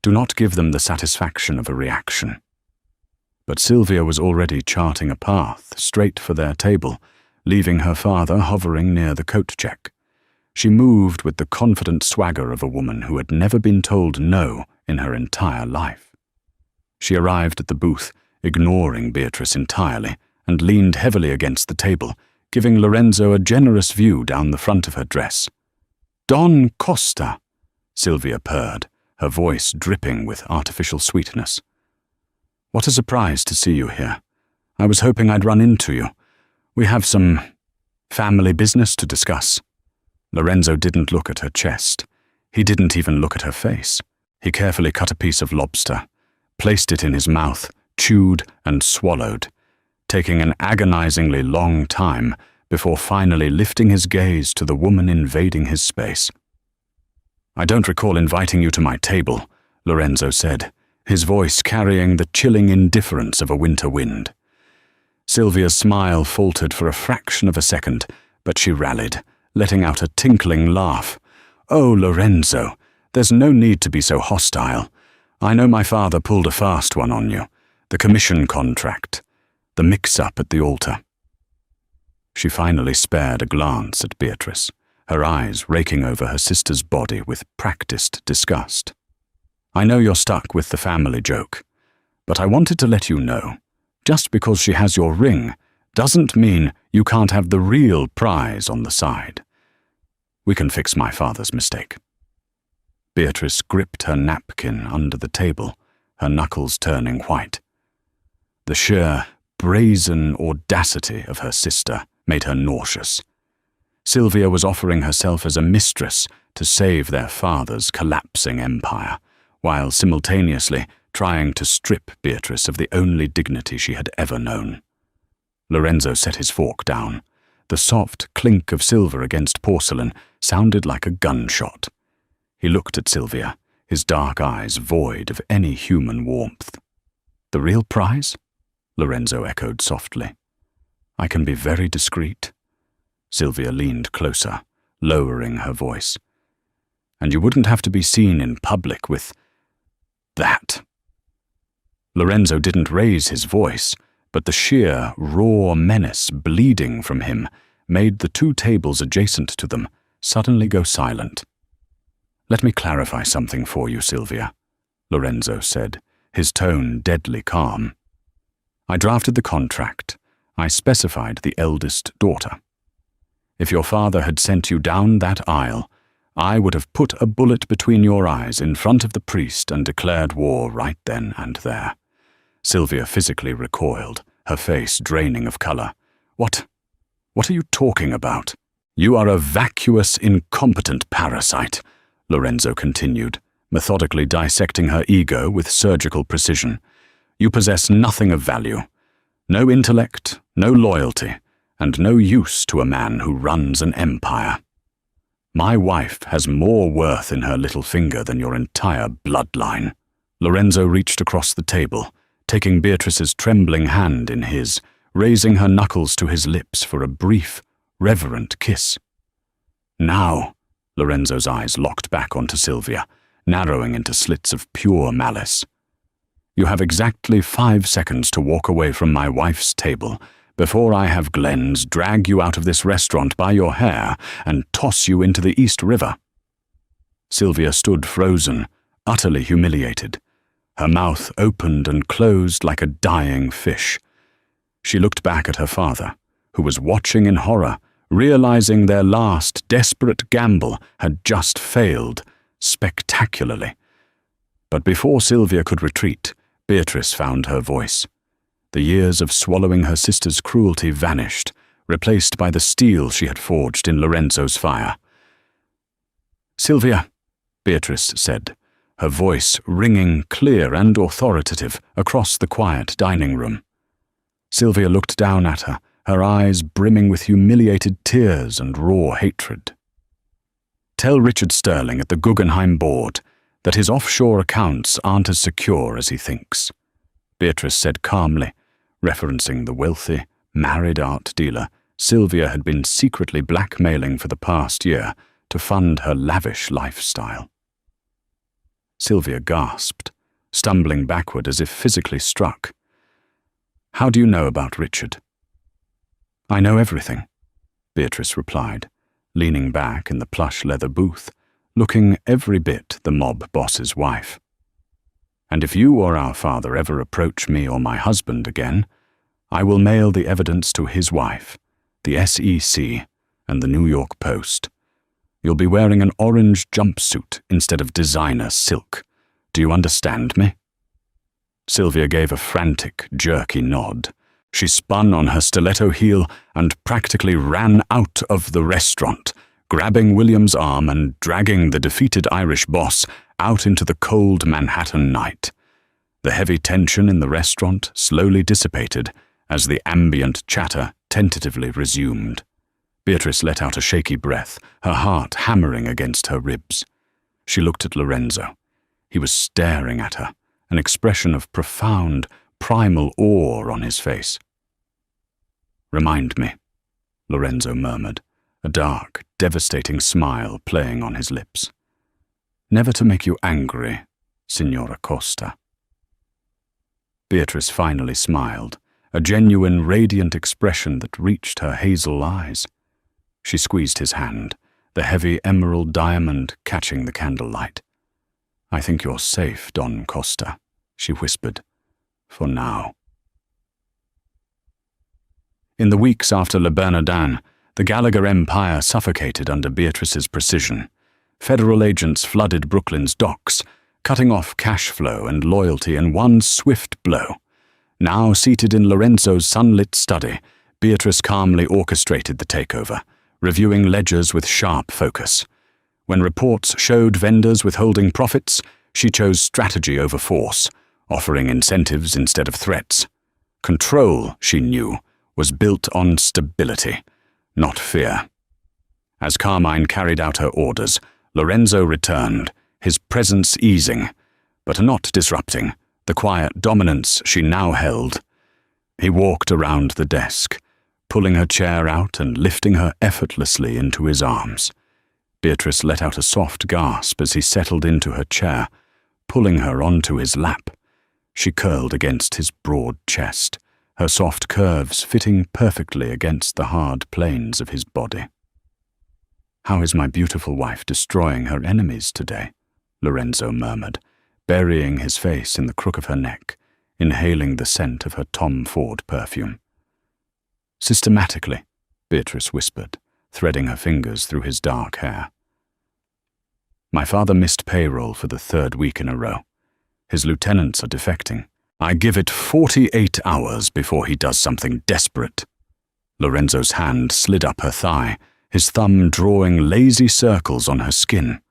"Do not give them the satisfaction of a reaction." But Sylvia was already charting a path straight for their table, leaving her father hovering near the coat check. She moved with the confident swagger of a woman who had never been told no in her entire life. She arrived at the booth, ignoring Beatrice entirely, and leaned heavily against the table, giving Lorenzo a generous view down the front of her dress. "Don Costa," Sylvia purred, her voice dripping with artificial sweetness. "What a surprise to see you here. I was hoping I'd run into you. We have some family business to discuss." Lorenzo didn't look at her chest. He didn't even look at her face. He carefully cut a piece of lobster, placed it in his mouth, chewed and swallowed, taking an agonizingly long time before finally lifting his gaze to the woman invading his space. "I don't recall inviting you to my table," Lorenzo said, his voice carrying the chilling indifference of a winter wind. Sylvia's smile faltered for a fraction of a second, but she rallied, letting out a tinkling laugh. "Oh, Lorenzo, there's no need to be so hostile. I know my father pulled a fast one on you. The commission contract. The mix-up at the altar." She finally spared a glance at Beatrice, her eyes raking over her sister's body with practiced disgust. "I know you're stuck with the family joke, but I wanted to let you know, just because she has your ring doesn't mean you can't have the real prize on the side. We can fix my father's mistake." Beatrice gripped her napkin under the table, her knuckles turning white. The sheer, brazen audacity of her sister made her nauseous. Sylvia was offering herself as a mistress to save their father's collapsing empire, while simultaneously trying to strip Beatrice of the only dignity she had ever known. Lorenzo set his fork down. The soft clink of silver against porcelain sounded like a gunshot. He looked at Sylvia, his dark eyes void of any human warmth. "The real prize?" Lorenzo echoed softly. "I can be very discreet." Sylvia leaned closer, lowering her voice. "And you wouldn't have to be seen in public with that." Lorenzo didn't raise his voice, but the sheer, raw menace bleeding from him made the two tables adjacent to them suddenly go silent. "Let me clarify something for you, Sylvia," Lorenzo said, his tone deadly calm. "I drafted the contract. I specified the eldest daughter. If your father had sent you down that aisle, I would have put a bullet between your eyes in front of the priest and declared war right then and there." Sylvia physically recoiled, her face draining of color. What are you talking about?" "You are a vacuous, incompetent parasite," Lorenzo continued, methodically dissecting her ego with surgical precision. "You possess nothing of value. No intellect, no loyalty, and no use to a man who runs an empire. My wife has more worth in her little finger than your entire bloodline." Lorenzo reached across the table, taking Beatrice's trembling hand in his, raising her knuckles to his lips for a brief, reverent kiss. "Now," Lorenzo's eyes locked back onto Sylvia, narrowing into slits of pure malice. "You have exactly 5 seconds to walk away from my wife's table before I have Glenn's drag you out of this restaurant by your hair and toss you into the East River." Sylvia stood frozen, utterly humiliated. Her mouth opened and closed like a dying fish. She looked back at her father, who was watching in horror, realizing their last desperate gamble had just failed, spectacularly. But before Sylvia could retreat, Beatrice found her voice. The years of swallowing her sister's cruelty vanished, replaced by the steel she had forged in Lorenzo's fire. "Sylvia," Beatrice said, her voice ringing clear and authoritative across the quiet dining room. Sylvia looked down at her, her eyes brimming with humiliated tears and raw hatred. "Tell Richard Sterling at the Guggenheim board that his offshore accounts aren't as secure as he thinks," Beatrice said calmly, referencing the wealthy, married art dealer Sylvia had been secretly blackmailing for the past year to fund her lavish lifestyle. Sylvia gasped, stumbling backward as if physically struck. "How do you know about Richard?" "I know everything," Beatrice replied, leaning back in the plush leather booth, looking every bit the mob boss's wife. "And if you or our father ever approach me or my husband again, I will mail the evidence to his wife, the SEC, and the New York Post. You'll be wearing an orange jumpsuit instead of designer silk. Do you understand me?" Sylvia gave a frantic, jerky nod. She spun on her stiletto heel and practically ran out of the restaurant, grabbing William's arm and dragging the defeated Irish boss out into the cold Manhattan night. The heavy tension in the restaurant slowly dissipated as the ambient chatter tentatively resumed. Beatrice let out a shaky breath, her heart hammering against her ribs. She looked at Lorenzo. He was staring at her, an expression of profound, primal awe on his face. "Remind me," Lorenzo murmured, a dark, devastating smile playing on his lips. "Never to make you angry, Signora Costa." Beatrice finally smiled, a genuine, radiant expression that reached her hazel eyes. She squeezed his hand, the heavy emerald diamond catching the candlelight. "I think you're safe, Don Costa," she whispered, "for now." In the weeks after Le Bernardin, the Gallagher empire suffocated under Beatrice's precision. Federal agents flooded Brooklyn's docks, cutting off cash flow and loyalty in one swift blow. Now seated in Lorenzo's sunlit study, Beatrice calmly orchestrated the takeover, reviewing ledgers with sharp focus. When reports showed vendors withholding profits, she chose strategy over force, offering incentives instead of threats. Control, she knew, was built on stability, not fear. As Carmine carried out her orders, Lorenzo returned, his presence easing, but not disrupting, the quiet dominance she now held. He walked around the desk, pulling her chair out and lifting her effortlessly into his arms. Beatrice let out a soft gasp as he settled into her chair, pulling her onto his lap. She curled against his broad chest, her soft curves fitting perfectly against the hard planes of his body. "How is my beautiful wife destroying her enemies today?" Lorenzo murmured, burying his face in the crook of her neck, inhaling the scent of her Tom Ford perfume. "Systematically," Beatrice whispered, threading her fingers through his dark hair. "My father missed payroll for the 3rd week in a row. His lieutenants are defecting. I give it 48 hours before he does something desperate." Lorenzo's hand slid up her thigh, his thumb drawing lazy circles on her skin.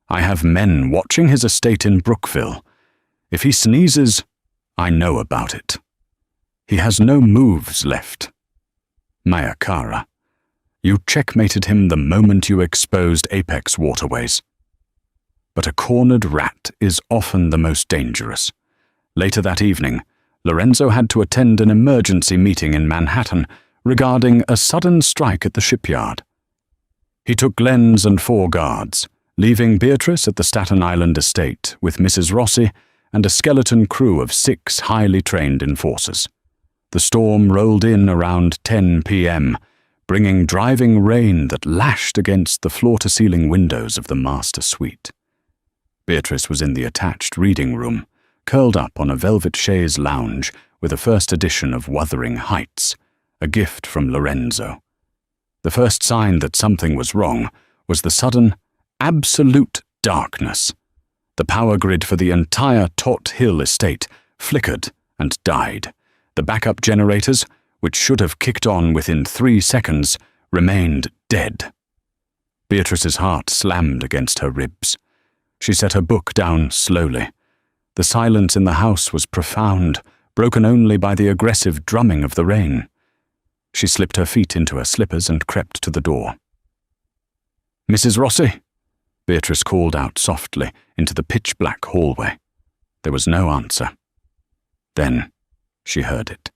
"I have men watching his estate in Brookville. If he sneezes, I know about it. He has no moves left. Maya Cara, you checkmated him the moment you exposed Apex waterways. But a cornered rat is often the most dangerous. Later that evening, Lorenzo had to attend an emergency meeting in Manhattan regarding a sudden strike at the shipyard. He took Lenz and 4 guards, leaving Beatrice at the Staten Island estate with Mrs. Rossi and a skeleton crew of 6 highly trained enforcers. The storm rolled in around 10 p.m., bringing driving rain that lashed against the floor-to-ceiling windows of the master suite. Beatrice was in the attached reading room, curled up on a velvet chaise lounge with a first edition of Wuthering Heights, a gift from Lorenzo. The first sign that something was wrong was the sudden, absolute darkness. The power grid for the entire Tot Hill estate flickered and died. The backup generators, which should have kicked on within 3 seconds, remained dead. Beatrice's heart slammed against her ribs. She set her book down slowly. The silence in the house was profound, broken only by the aggressive drumming of the rain. She slipped her feet into her slippers and crept to the door. "Mrs. Rossi?" Beatrice called out softly into the pitch-black hallway. There was no answer. Then she heard it.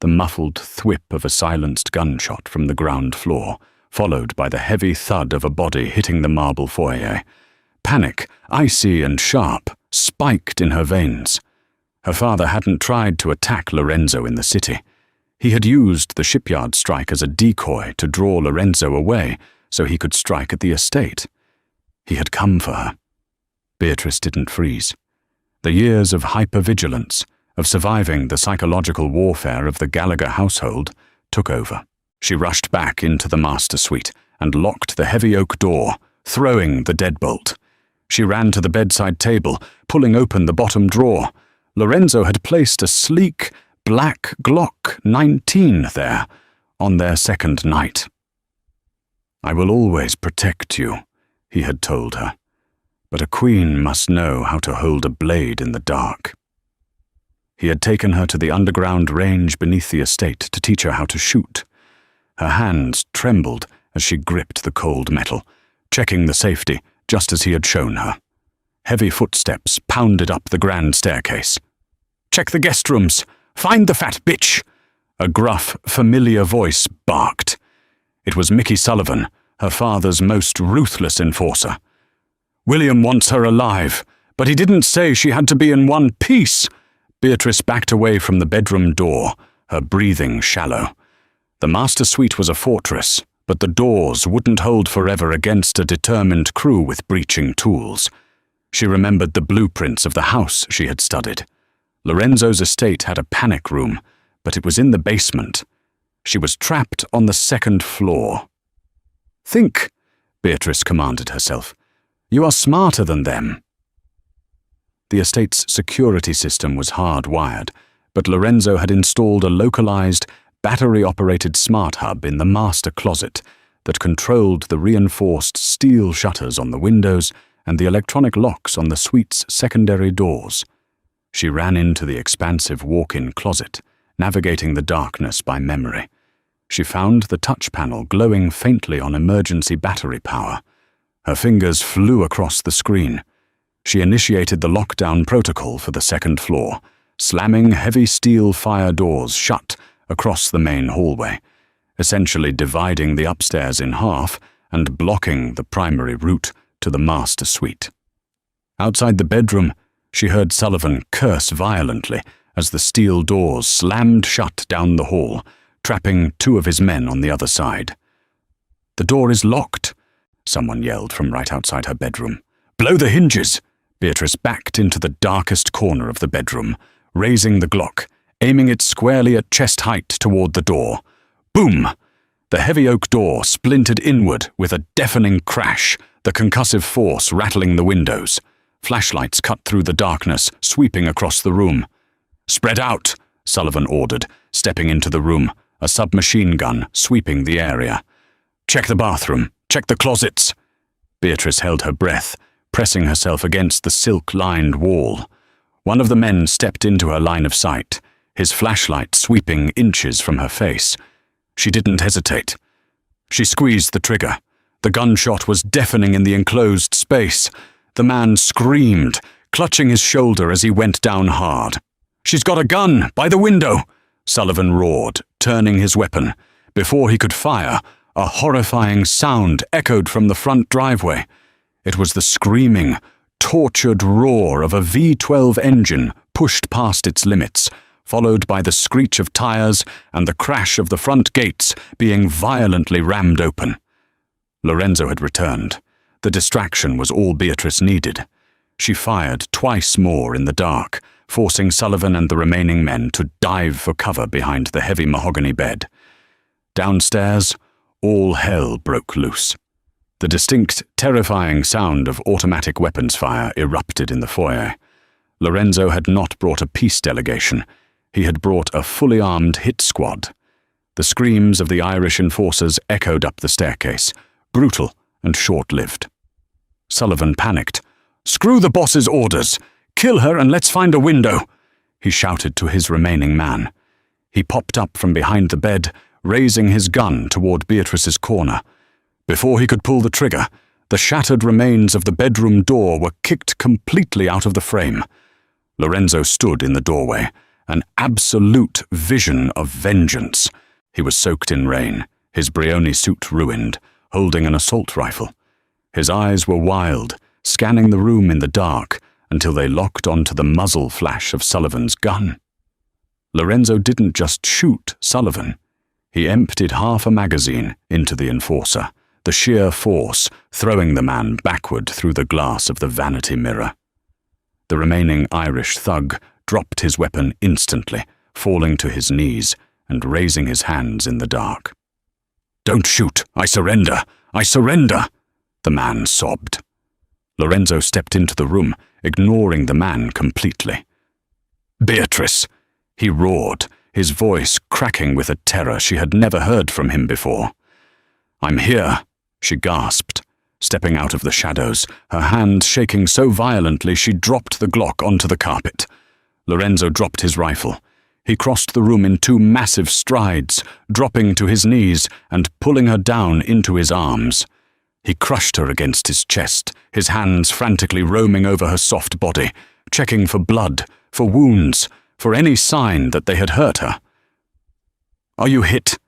The muffled thwip of a silenced gunshot from the ground floor, followed by the heavy thud of a body hitting the marble foyer. Panic, icy and sharp, spiked in her veins. Her father hadn't tried to attack Lorenzo in the city. He had used the shipyard strike as a decoy to draw Lorenzo away so he could strike at the estate. He had come for her. Beatrice didn't freeze. The years of hypervigilance, of surviving the psychological warfare of the Gallagher household, took over. She rushed back into the master suite and locked the heavy oak door, throwing the deadbolt. She ran to the bedside table, pulling open the bottom drawer. Lorenzo had placed a sleek, black Glock 19 there, on their second night. "I will always protect you," he had told her, "but a queen must know how to hold a blade in the dark." He had taken her to the underground range beneath the estate to teach her how to shoot. Her hands trembled as she gripped the cold metal, checking the safety just as he had shown her. Heavy footsteps pounded up the grand staircase. "Check the guest rooms! Find the fat bitch!" A gruff, familiar voice barked. It was Mickey Sullivan, her father's most ruthless enforcer. "William wants her alive, but he didn't say she had to be in one piece." Beatrice backed away from the bedroom door, her breathing shallow. The master suite was a fortress, but the doors wouldn't hold forever against a determined crew with breaching tools. She remembered the blueprints of the house she had studied. Lorenzo's estate had a panic room, but it was in the basement. She was trapped on the 2nd floor. "Think," Beatrice commanded herself. "You are smarter than them." The estate's security system was hardwired, but Lorenzo had installed a localized, battery-operated smart hub in the master closet that controlled the reinforced steel shutters on the windows and the electronic locks on the suite's secondary doors. She ran into the expansive walk-in closet, navigating the darkness by memory. She found the touch panel glowing faintly on emergency battery power. Her fingers flew across the screen. She initiated the lockdown protocol for the 2nd floor, slamming heavy steel fire doors shut across the main hallway, essentially dividing the upstairs in half and blocking the primary route to the master suite. Outside the bedroom, she heard Sullivan curse violently as the steel doors slammed shut down the hall, trapping 2 of his men on the other side. "The door is locked," someone yelled from right outside her bedroom. "Blow the hinges!" Beatrice backed into the darkest corner of the bedroom, raising the Glock, aiming it squarely at chest height toward the door. Boom! The heavy oak door splintered inward with a deafening crash, the concussive force rattling the windows. Flashlights cut through the darkness, sweeping across the room. "Spread out," Sullivan ordered, stepping into the room, a submachine gun sweeping the area. "Check the bathroom. Check the closets." Beatrice held her breath, pressing herself against the silk-lined wall. One of the men stepped into her line of sight, his flashlight sweeping inches from her face. She didn't hesitate. She squeezed the trigger. The gunshot was deafening in the enclosed space. The man screamed, clutching his shoulder as he went down hard. "She's got a gun! By the window!" Sullivan roared, turning his weapon. Before he could fire, a horrifying sound echoed from the front driveway. It was the screaming, tortured roar of a V12 engine pushed past its limits, followed by the screech of tires and the crash of the front gates being violently rammed open. Lorenzo had returned. The distraction was all Beatrice needed. She fired twice more in the dark, forcing Sullivan and the remaining men to dive for cover behind the heavy mahogany bed. Downstairs, all hell broke loose. The distinct, terrifying sound of automatic weapons fire erupted in the foyer. Lorenzo had not brought a peace delegation. He had brought a fully armed hit squad. The screams of the Irish enforcers echoed up the staircase, brutal and short-lived. Sullivan panicked. "Screw the boss's orders! Kill her and let's find a window!" he shouted to his remaining man. He popped up from behind the bed, raising his gun toward Beatrice's corner. Before he could pull the trigger, the shattered remains of the bedroom door were kicked completely out of the frame. Lorenzo stood in the doorway, an absolute vision of vengeance. He was soaked in rain, his Brioni suit ruined, holding an assault rifle. His eyes were wild, scanning the room in the dark until they locked onto the muzzle flash of Sullivan's gun. Lorenzo didn't just shoot Sullivan. He emptied half a magazine into the enforcer, the sheer force throwing the man backward through the glass of the vanity mirror. The remaining Irish thug dropped his weapon instantly, falling to his knees and raising his hands in the dark. "Don't shoot! I surrender! I surrender!" the man sobbed. Lorenzo stepped into the room, ignoring the man completely. "Beatrice!" he roared, his voice cracking with a terror she had never heard from him before. "I'm here," she gasped, stepping out of the shadows, her hand shaking so violently she dropped the Glock onto the carpet. Lorenzo dropped his rifle. He crossed the room in 2 massive strides, dropping to his knees and pulling her down into his arms. He crushed her against his chest, his hands frantically roaming over her soft body, checking for blood, for wounds, for any sign that they had hurt her. "Are you hit?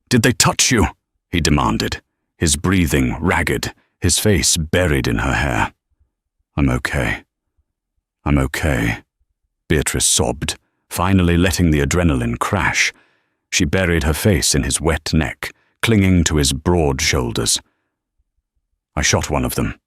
Did they touch you?" he demanded, his breathing ragged, his face buried in her hair. "I'm okay. I'm okay," Beatrice sobbed, finally letting the adrenaline crash. She buried her face in his wet neck, clinging to his broad shoulders. "I shot one of them.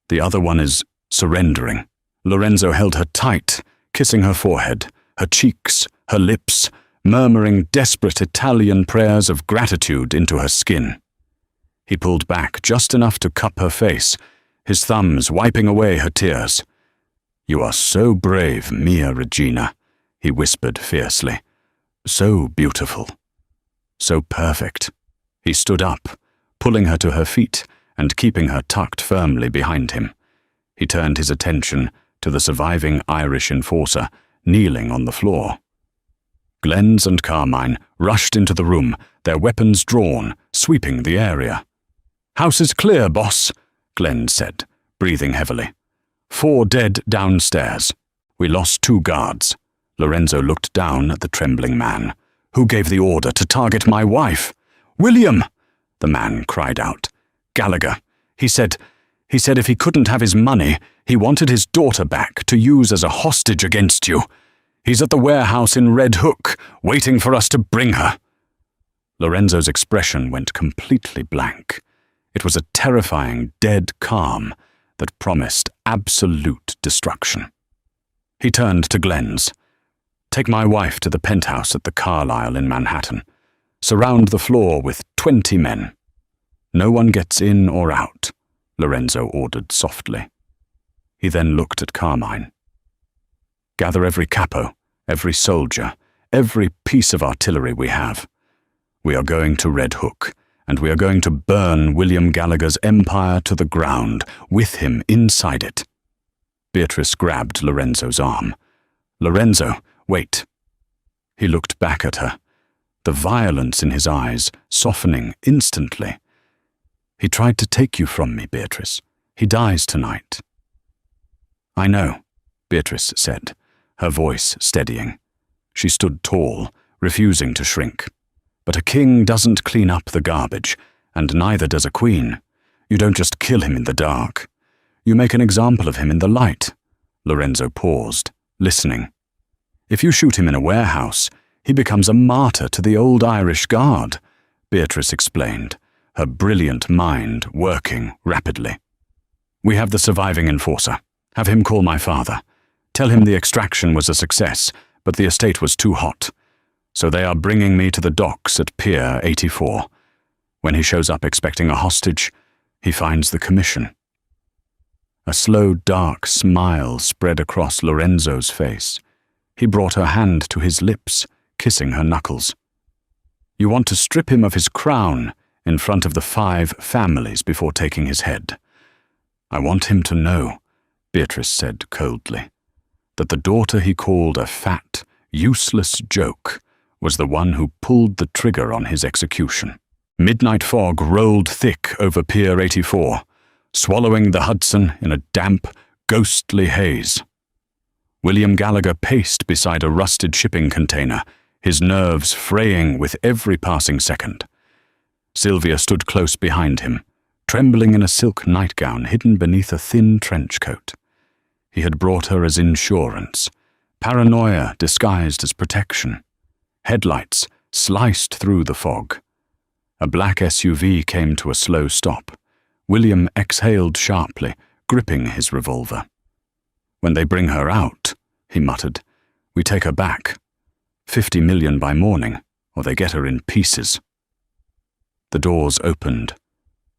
The other one is surrendering." Lorenzo held her tight, kissing her forehead, her cheeks, her lips, murmuring desperate Italian prayers of gratitude into her skin. He pulled back just enough to cup her face, his thumbs wiping away her tears. "You are so brave, Mia Regina," he whispered fiercely. "So beautiful. So perfect." He stood up, pulling her to her feet and keeping her tucked firmly behind him. He turned his attention to the surviving Irish enforcer, kneeling on the floor. Glens and Carmine rushed into the room, their weapons drawn, sweeping the area. "House is clear, boss," Glenn said, breathing heavily. 4 dead downstairs. We lost 2 guards. Lorenzo looked down at the trembling man. "Who gave the order to target my wife?" "William!" the man cried out, Gallagher. He said if he couldn't have his money, he wanted his daughter back to use as a hostage against you. He's at the warehouse in Red Hook, waiting for us to bring her." Lorenzo's expression went completely blank. It was a terrifying, dead calm that promised absolute destruction. He turned to Glenn's. "Take my wife to the penthouse at the Carlyle in Manhattan. Surround the floor with 20 men. No one gets in or out," Lorenzo ordered softly. He then looked at Carmine. "Gather every capo, every soldier, every piece of artillery we have. We are going to Red Hook, and we are going to burn William Gallagher's empire to the ground, with him inside it." Beatrice grabbed Lorenzo's arm. "Lorenzo, wait." He looked back at her, the violence in his eyes softening instantly. "He tried to take you from me, Beatrice. He dies tonight." "I know," Beatrice said, her voice steadying. She stood tall, refusing to shrink. "But a king doesn't clean up the garbage, and neither does a queen. You don't just kill him in the dark. You make an example of him in the light." Lorenzo paused, listening. "If you shoot him in a warehouse, he becomes a martyr to the old Irish Guard," Beatrice explained, her brilliant mind working rapidly. "We have the surviving enforcer. Have him call my father. Tell him the extraction was a success, but the estate was too hot. So they are bringing me to the docks at Pier 84. When he shows up expecting a hostage, he finds the commission." A slow, dark smile spread across Lorenzo's face. He brought her hand to his lips, kissing her knuckles. "You want to strip him of his crown in front of the 5 families before taking his head. I want him to know," Beatrice said coldly, "that the daughter he called a fat, useless joke was the one who pulled the trigger on his execution." Midnight fog rolled thick over Pier 84, swallowing the Hudson in a damp, ghostly haze. William Gallagher paced beside a rusted shipping container, his nerves fraying with every passing second. Sylvia stood close behind him, trembling in a silk nightgown hidden beneath a thin trench coat. He had brought her as insurance, paranoia disguised as protection. Headlights sliced through the fog. A black SUV came to a slow stop. William exhaled sharply, gripping his revolver. "When they bring her out," he muttered, "we take her back. 50 million by morning, or they get her in pieces." The doors opened,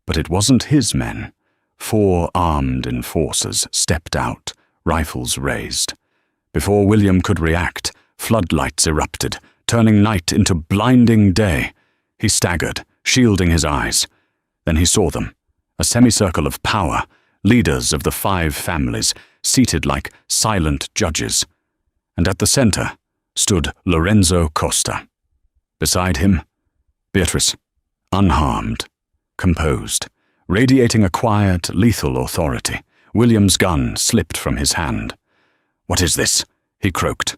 but it wasn't his men. 4 armed enforcers stepped out, rifles raised. Before William could react, floodlights erupted, turning night into blinding day. He staggered, shielding his eyes. Then he saw them, a semicircle of power, leaders of the 5 families, seated like silent judges. And at the center stood Lorenzo Costa. Beside him, Beatrice, unharmed, composed, radiating a quiet, lethal authority. William's gun slipped from his hand. "What is this?" he croaked.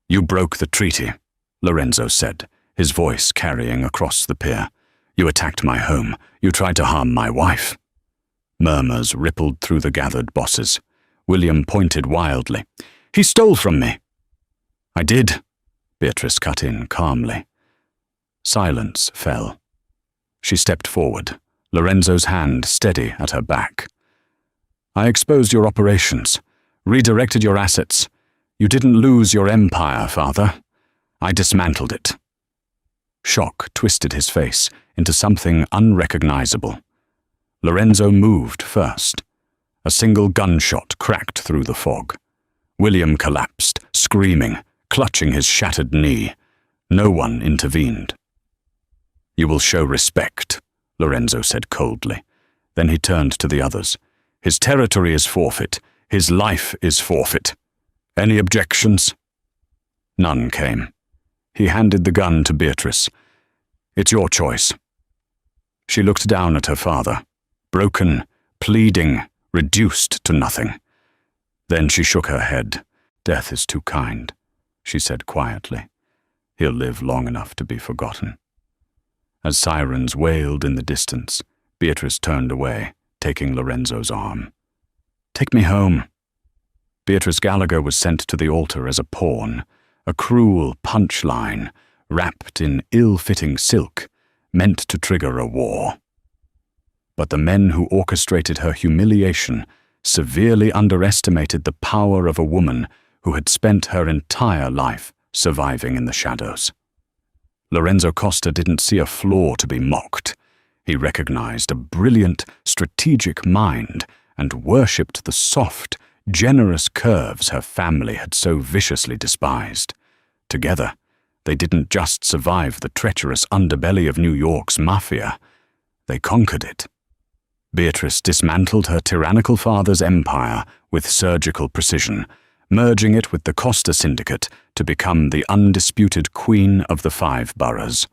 "You broke the treaty," Lorenzo said, his voice carrying across the pier. "You attacked my home. You tried to harm my wife." Murmurs rippled through the gathered bosses. William pointed wildly. "He stole from me." "I did," Beatrice cut in calmly. Silence fell. She stepped forward, Lorenzo's hand steady at her back. "I exposed your operations, redirected your assets. You didn't lose your empire, Father. I dismantled it." Shock twisted his face into something unrecognizable. Lorenzo moved first. A single gunshot cracked through the fog. William collapsed, screaming, clutching his shattered knee. No one intervened. "You will show respect," Lorenzo said coldly. Then he turned to the others. "His territory is forfeit. His life is forfeit. Any objections?" None came. He handed the gun to Beatrice. "It's your choice." She looked down at her father, broken, pleading, reduced to nothing. Then she shook her head. "Death is too kind," she said quietly. "He'll live long enough to be forgotten." As sirens wailed in the distance, Beatrice turned away, taking Lorenzo's arm. "Take me home." Beatrice Gallagher was sent to the altar as a pawn, a cruel punchline, wrapped in ill-fitting silk, meant to trigger a war. But the men who orchestrated her humiliation severely underestimated the power of a woman who had spent her entire life surviving in the shadows. Lorenzo Costa didn't see a flaw to be mocked. He recognized a brilliant, strategic mind and worshipped the soft, generous curves her family had so viciously despised. Together, they didn't just survive the treacherous underbelly of New York's Mafia, they conquered it. Beatrice dismantled her tyrannical father's empire with surgical precision, merging it with the Costa Syndicate to become the undisputed queen of the 5 boroughs.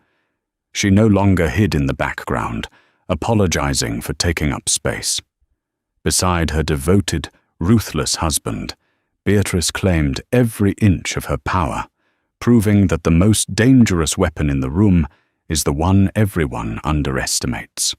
She no longer hid in the background, apologizing for taking up space. Beside her devoted, ruthless husband, Beatrice claimed every inch of her power, proving that the most dangerous weapon in the room is the one everyone underestimates: